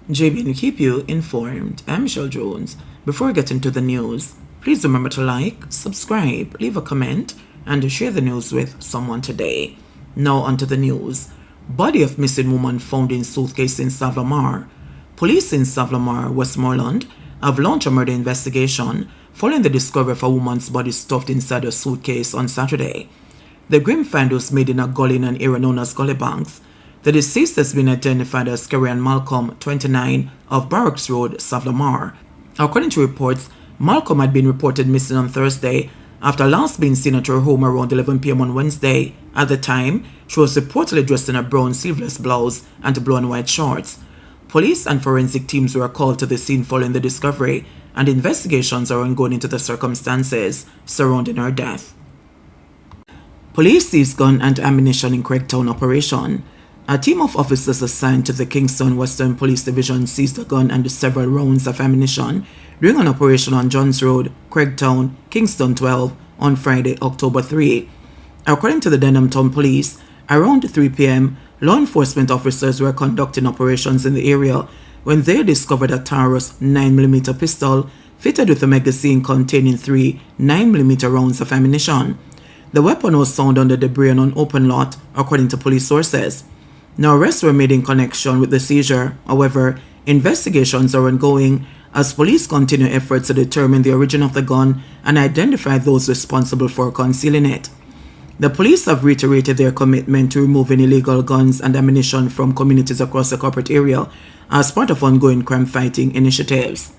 JBNN keep you informed. I'm Michelle Jones. Before we get into the news, please remember to like, subscribe, leave a comment, and share the news with someone today. Now onto the news. Body of missing woman found in suitcase in Savlamar. Police in Savlamar, Westmoreland, have launched a murder investigation following the discovery of a woman's body stuffed inside a suitcase on Saturday. The grim find was made in a gully in an area known as Gully Banks. The deceased has been identified as Kerryanne Malcolm, 29, of Barracks Road, Savlamar. According to reports, Malcolm had been reported missing on Thursday after last being seen at her home around 11 p.m. on Wednesday. At the time, she was reportedly dressed in a brown sleeveless blouse and blue and white shorts. Police and forensic teams were called to the scene following the discovery, and investigations are ongoing into the circumstances surrounding her death. Police seized gun and ammunition in Craigtown operation. A team of officers assigned to the Kingston Western Police Division seized a gun and several rounds of ammunition during an operation on Johns Road, Craigtown, Kingston 12 on Friday, October 3. According to the Denham Town Police, around 3 p.m., law enforcement officers were conducting operations in the area when they discovered a Taurus 9mm pistol fitted with a magazine containing 3 9mm rounds of ammunition. The weapon was found on the debris on an open lot, according to police sources. No arrests were made in connection with the seizure. However, investigations are ongoing as police continue efforts to determine the origin of the gun and identify those responsible for concealing it. The police have reiterated their commitment to removing illegal guns and ammunition from communities across the corporate area as part of ongoing crime-fighting initiatives.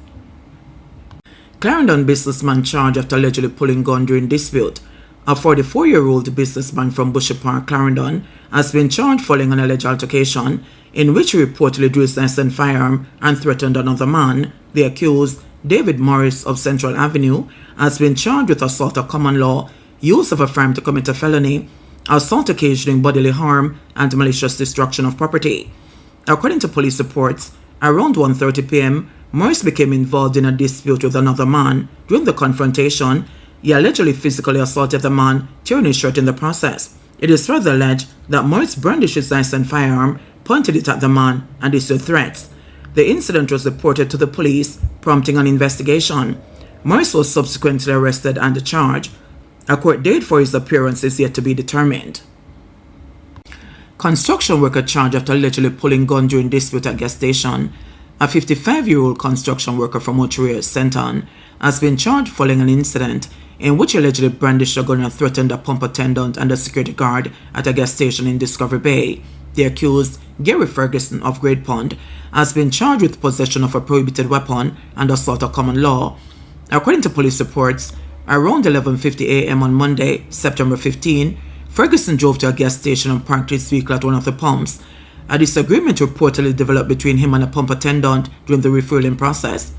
Clarendon businessman charged after allegedly pulling gun during dispute. A 44-year-old businessman from Bushy Park, Clarendon, has been charged following an alleged altercation in which he reportedly drew his licensed firearm and threatened another man. The accused, David Morris of Central Avenue, has been charged with assault of common law, use of a firearm to commit a felony, assault occasioning bodily harm, and malicious destruction of property. According to police reports, around 1:30 p.m., Morris became involved in a dispute with another man. During the confrontation, he allegedly physically assaulted the man, tearing his shirt in the process. It is further alleged that Morris brandished his licensed firearm, pointed it at the man, and issued threats. The incident was reported to the police, prompting an investigation. Morris was subsequently arrested and charged. A court date for his appearance is yet to be determined. Construction worker charged after allegedly pulling gun during dispute at gas station. A 55-year-old construction worker from Ochiria, Senton, has been charged following an incident in which he allegedly brandished a gun and threatened a pump attendant and a security guard at a gas station in Discovery Bay. The accused, Gary Ferguson of Great Pond, has been charged with possession of a prohibited weapon and assault of common law. According to police reports, around 11:50 a.m. on Monday, September 15, Ferguson drove to a gas station and parked his vehicle at one of the pumps. A disagreement reportedly developed between him and a pump attendant during the refueling process.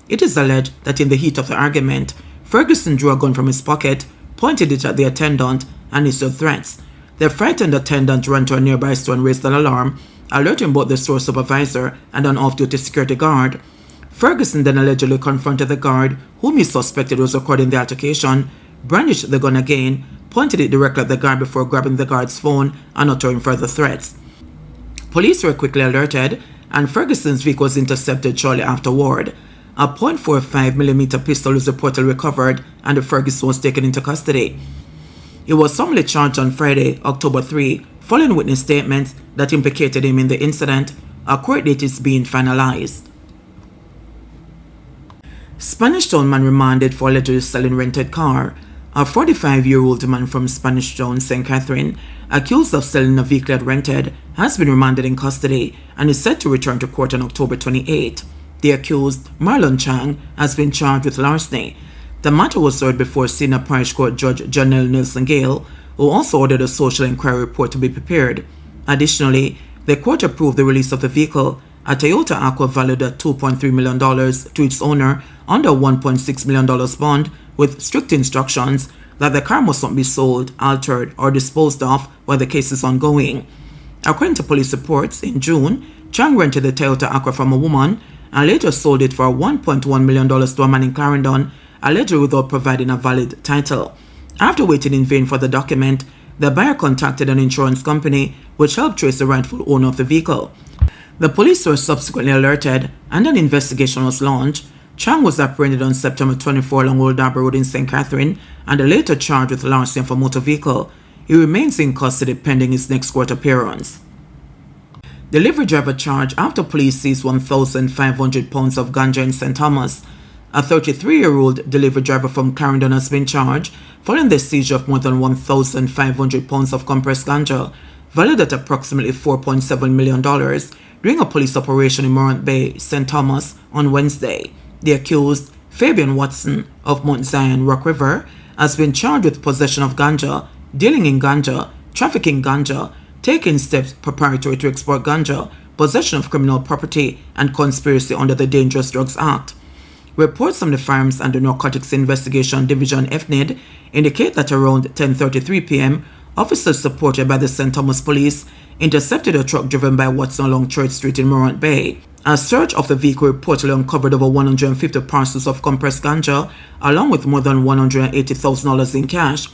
It is alleged that in the heat of the argument, Ferguson drew a gun from his pocket, pointed it at the attendant, and issued threats. The frightened attendant ran to a nearby store and raised an alarm, alerting both the store supervisor and an off-duty security guard. Ferguson then allegedly confronted the guard, whom he suspected was recording the altercation, brandished the gun again, pointed it directly at the guard before grabbing the guard's phone and uttering further threats. Police were quickly alerted, and Ferguson's vehicle was intercepted shortly afterward. A .45mm pistol was reportedly recovered, and Ferguson was taken into custody. He was formally charged on Friday, October 3, following witness statements that implicated him in the incident. A court date is being finalized. Spanish Town man remanded for allegedly selling rented car. A 45-year-old man from Spanish Town, St. Catherine, accused of selling a vehicle he had rented, has been remanded in custody and is set to return to court on October 28. The accused, Marlon Chang, has been charged with larceny. The matter was heard before Senior Parish Court Judge Janelle Nelson Gale, who also ordered a social inquiry report to be prepared. Additionally, the court approved the release of the vehicle, a Toyota Aqua valued at $2.3 million, to its owner under a $1.6 million bond, with strict instructions that the car must not be sold, altered, or disposed of while the case is ongoing. According to police reports, in June, Chang rented the Toyota Aqua from a woman and later sold it for $1.1 million to a man in Clarendon, allegedly without providing a valid title. After waiting in vain for the document, the buyer contacted an insurance company which helped trace the rightful owner of the vehicle. The police were subsequently alerted and an investigation was launched. Chang was apprehended on September 24 along Old Harbour Road in St. Catherine and later charged with larceny of a motor vehicle. He remains in custody pending his next court appearance. Delivery driver charged after police seized 1,500 pounds of ganja in St. Thomas. A 33-year-old delivery driver from Clarendon has been charged following the seizure of more than 1,500 pounds of compressed ganja, valued at approximately $4.7 million, during a police operation in Morant Bay, St. Thomas, on Wednesday. The accused, Fabian Watson of Mount Zion, Rock River, has been charged with possession of ganja, dealing in ganja, trafficking ganja, taking steps preparatory to export ganja, possession of criminal property, and conspiracy under the Dangerous Drugs Act. Reports from the Firearms and the Narcotics Investigation Division FNID indicate that around 10:33 p.m., officers supported by the St. Thomas Police intercepted a truck driven by Watson along Church Street in Morant Bay. A search of the vehicle reportedly uncovered over 150 parcels of compressed ganja, along with more than $180,000 in cash.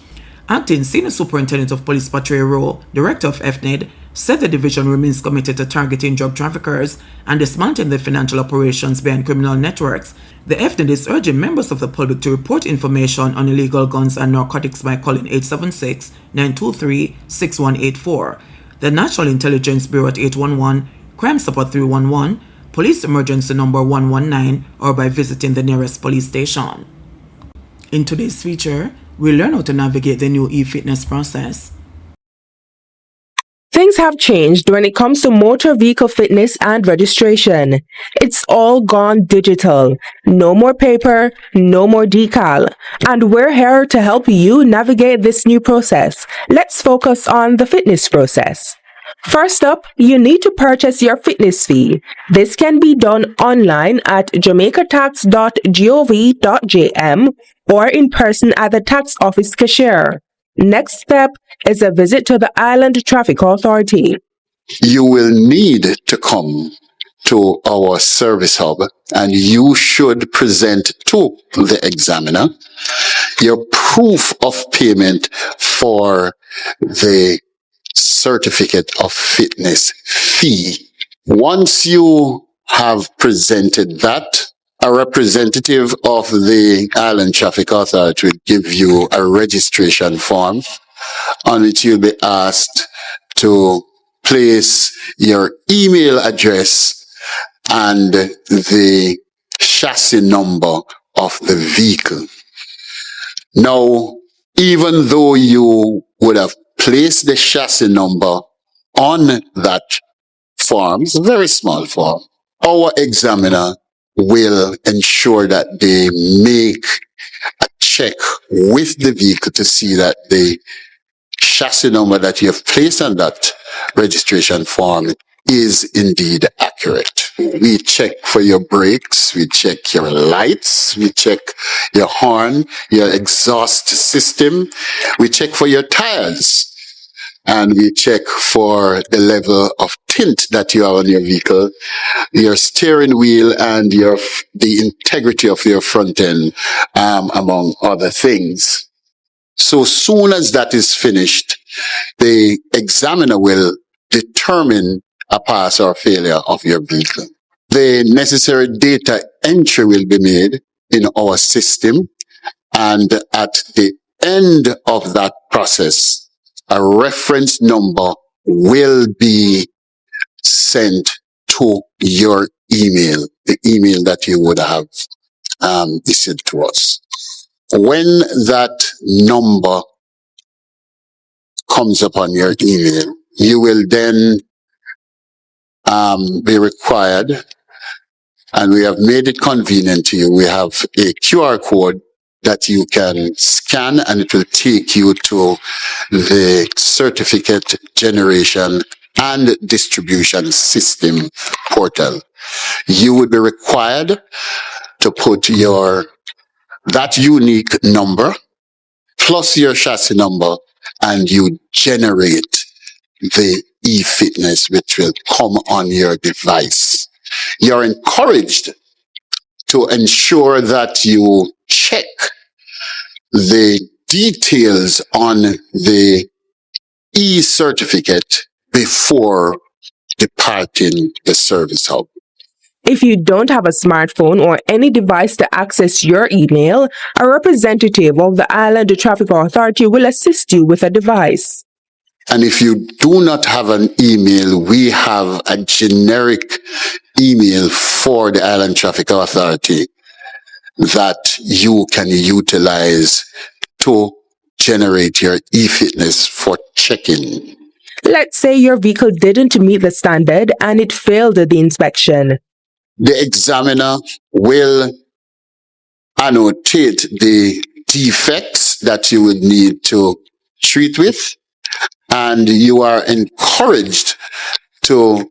Acting Senior Superintendent of Police Patricia Rowe, Director of FNID, said the division remains committed to targeting drug traffickers and dismantling the financial operations behind criminal networks. The FNID is urging members of the public to report information on illegal guns and narcotics by calling 876-923-6184, the National Intelligence Bureau at 811, Crime Support 311, Police Emergency Number 119, or by visiting the nearest police station. In today's feature, we'll learn how to navigate the new e-fitness process. Things have changed when it comes to motor vehicle fitness and registration. It's all gone digital. No more paper, no more decal. And we're here to help you navigate this new process. Let's focus on the fitness process. First up, you need to purchase your fitness fee. This can be done online at jamaicatax.gov.jm or in person at the tax office cashier. Next step is a visit to the Island Traffic Authority. You will need to come to our service hub and you should present to the examiner your proof of payment for the certificate of fitness fee. Once you have presented that, a representative of the Island Traffic Authority will give you a registration form on which you'll be asked to place your email address and the chassis number of the vehicle. Now, even though you would have placed the chassis number on that form, it's a very small form, our examiner will ensure that they make a check with the vehicle to see that the chassis number that you have placed on that registration form is indeed accurate. We check for your brakes, we check your lights, we check your horn, your exhaust system, we check for your tires, and we check for the level of tint that you have on your vehicle, your steering wheel, and the integrity of your front end, among other things. So soon as that is finished, the examiner will determine a pass or failure of your vehicle. The necessary data entry will be made in our system, and at the end of that process, a reference number will be sent to your email, the email that you would have issued to us. When that number comes up on your email, you will then be required, and we have made it convenient to you. We have a QR code that you can scan, and it will take you to the certificate generation and distribution system portal. You would be required to put that unique number plus your chassis number, and you generate the e-fitness which will come on your device. You're encouraged to ensure that you check the details on the e-certificate before departing the service hub. If you don't have a smartphone or any device to access your email, a representative of the Island Traffic Authority will assist you with a device. And if you do not have an email, we have a generic email for the Island Traffic Authority that you can utilize to generate your e-fitness for check-in. Let's say your vehicle didn't meet the standard and it failed the inspection. The examiner will annotate the defects that you would need to treat with, and you are encouraged to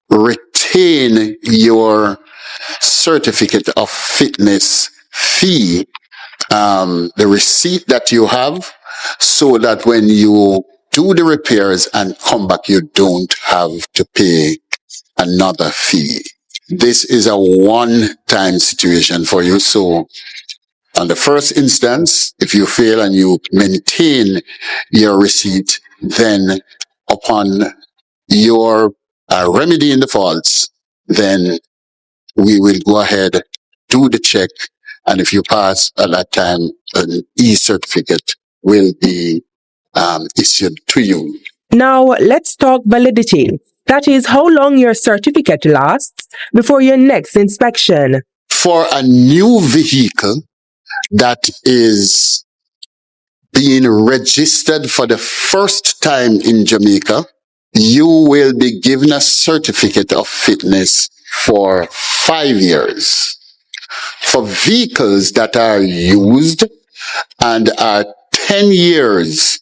retain your certificate of fitness fee, the receipt that you have, so that when you do the repairs and come back, you don't have to pay another fee. This is a one-time situation for you. So on the first instance, if you fail and you maintain your receipt, then upon your remedy in the faults, then we will go ahead, do the check, and if you pass at that time, an e-certificate will be issued to you. Now, let's talk validity. That is how long your certificate lasts before your next inspection. For a new vehicle that is being registered for the first time in Jamaica, you will be given a certificate of fitness for 5 years. For vehicles that are used and are 10 years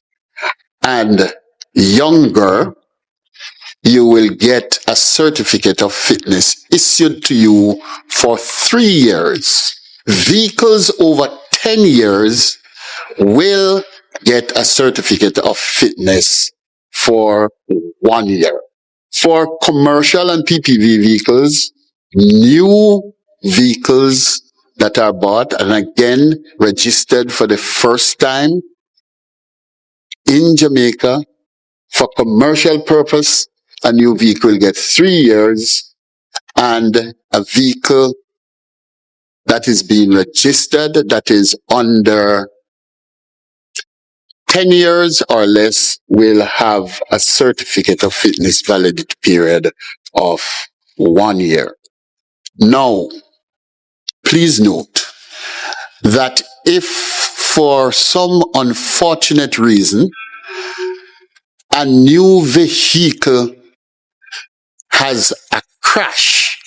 and younger, you will get a certificate of fitness issued to you for 3 years. Vehicles over 10 years will get a certificate of fitness for 1 year. For commercial and PPV vehicles, new vehicles that are bought and again registered for the first time in Jamaica for commercial purpose, a new vehicle will get 3 years, and a vehicle that is being registered that is under 10 years or less will have a certificate of fitness validity period of 1 year. Now, please note that if for some unfortunate reason a new vehicle has a crash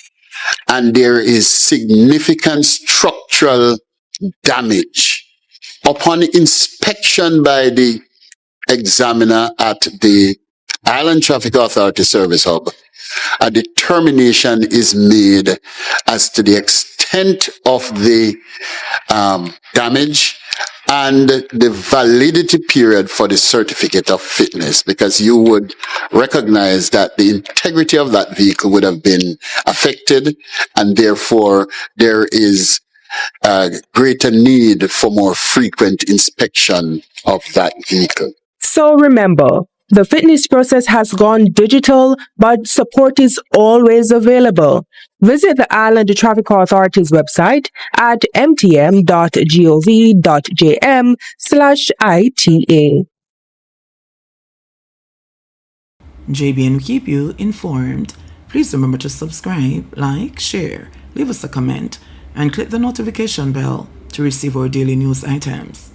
and there is significant structural damage, upon inspection by the examiner at the Island Traffic Authority Service Hub, a determination is made as to the extent of the damage and the validity period for the certificate of fitness, because you would recognize that the integrity of that vehicle would have been affected, and therefore there is a greater need for more frequent inspection of that vehicle. So remember, the fitness process has gone digital, but support is always available. Visit the Island Traffic Authority's website at mtm.gov.jm/ITA. JBN will keep you informed. Please remember to subscribe, like, share, leave us a comment, and click the notification bell to receive our daily news items.